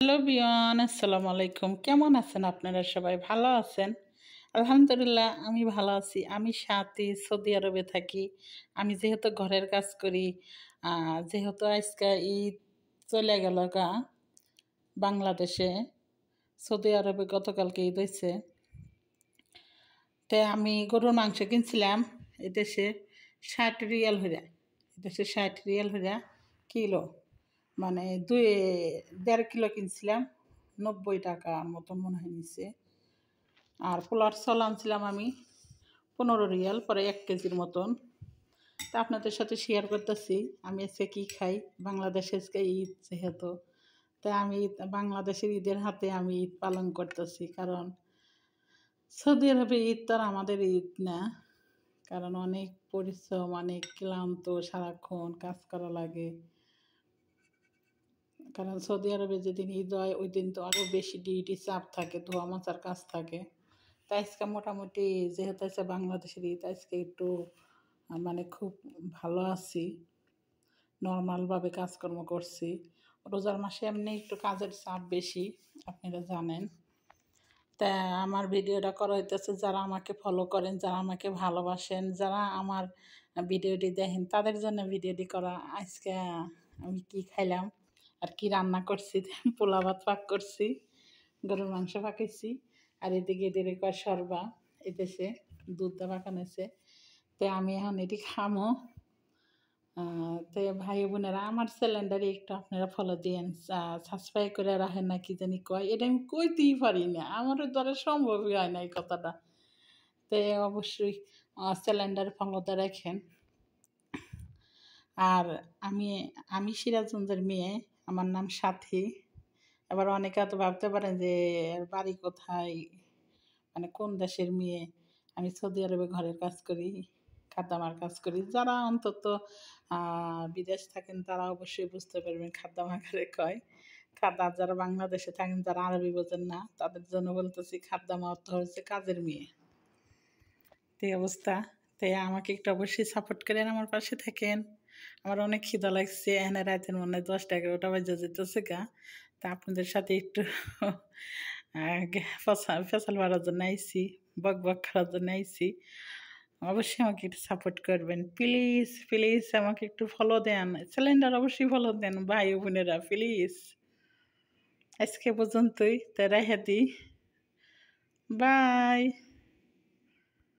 Hello বিয়ন, আসসালামু আলাইকুম। কেমন আছেন আপনারা? সবাই ভালো আছেন? আলহামদুলিল্লাহ আমি ভালো আছি। আমি সৌদি আরবে থাকি। আমি যেহেতু ঘরের কাজ করি, যেহেতু আজকে ঈদ চলে গেল বাংলাদেশে, সৌদি আরবে গতকালকে ঈদ হয়েছে। তাই আমি গরুর মাংস কিনছিলাম এদেশে ৬০ রিয়াল হইরা। এদেশে ৬০ রিয়াল হইরা কিলো, মানে ১.৫ কিলো কিনছিলাম, ৯০ টাকার মতন মনে হয় নিচ্ছে। আর পোলার চাল আনছিলাম আমি ১৫ রিয়াল, পরে ১ কেজির মতন। তা আপনাদের সাথে শেয়ার করতেছি আমি আজকে কী খাই। বাংলাদেশে আজকে ঈদ যেহেতু, তাই আমি বাংলাদেশের ঈদের হাতে আমি ঈদ পালন করতেছি। কারণ সৌদি আরবে ঈদ তো আর আমাদের ঈদ না, কারণ অনেক পরিশ্রম, অনেক ক্লান্ত, সারাক্ষণ কাজ করা লাগে। কারণ সৌদি আরবে যেদিন ঈদ হয় ওই দিন তো আরও বেশি ডিউটি চাপ থাকে, ধোয়া মোছার কাজ থাকে। তাই আজকে মোটামুটি যেহেতু আছে বাংলাদেশের ঈদ, আজকে একটু মানে খুব ভালো আছি, নর্মালভাবে কাজকর্ম করছি। রোজার মাসে এমনি একটু কাজের চাপ বেশি, আপনারা জানেন। তা আমার ভিডিওটা করা হইতেছে যারা আমাকে ফলো করেন, যারা আমাকে ভালোবাসেন, যারা আমার ভিডিওটি দেখেন, তাদের জন্য ভিডিওটি করা। আজকে আমি কি খাইলাম আর কি রান্না করছি, পোলা ভাত পাক করছি, গরুর মাংস পাকাইছি, আর এদিকে এদের কয় সরবা, এদেশে দুধ দা পাকানোছে। তো আমি এখন এটি খামো। তো ভাই বোনেরা, আমার চ্যানেলটারে একটু আপনারা ফলো দিয়েন, সাবস্ক্রাইব করে রাখেন না কি জানি কয়, এটা আমি কইতেই পারি না, আমারও দ্বারা সম্ভবই হয় না এই কথাটা। তো অবশ্যই চ্যানেলটারে ফলোতে রাখেন। আর আমি আমি সিরাজগঞ্জের মেয়ে, আমার নাম সাথী। এবার অনেকে তো ভাবতে পারেন যে এর বাড়ি কোথায়, মানে কোন দেশের মেয়ে। আমি সৌদি আরবে ঘরের কাজ করি, খাদ্দামার কাজ করি। যারা অন্তত বিদেশ থাকেন তারা অবশ্যই বুঝতে পারবেন খাদ্দামাকারে কয়। খাদ্দার যারা বাংলাদেশে থাকেন, যারা আরবি বোঝেন না, তাদের জন্য বলতেছি খাদ্দামা অর্থ হচ্ছে কাজের মেয়ে। এই অবস্থা। তাই আমাকে একটু অবশ্যই সাপোর্ট করেন, আমার পাশে থাকেন। আমার অনেক খিদা লাগছে, এখানে রাতের মনে হয় 10টা-11টা বাজে যেতেছে তা আপনাদের সাথে একটু ফেসাল মারার জন্য আইসি, বক বক করার জন্য আইসি। অবশ্যই আমাকে একটু সাপোর্ট করবেন, প্লিজ প্লিজ। আমাকে একটু ফলো দেন, চ্যানেলটার অবশ্যই ফলো দেন ভাই বোনেরা, প্লিজ। আজকে পর্যন্তই, তাই রেখে দিই, বাই।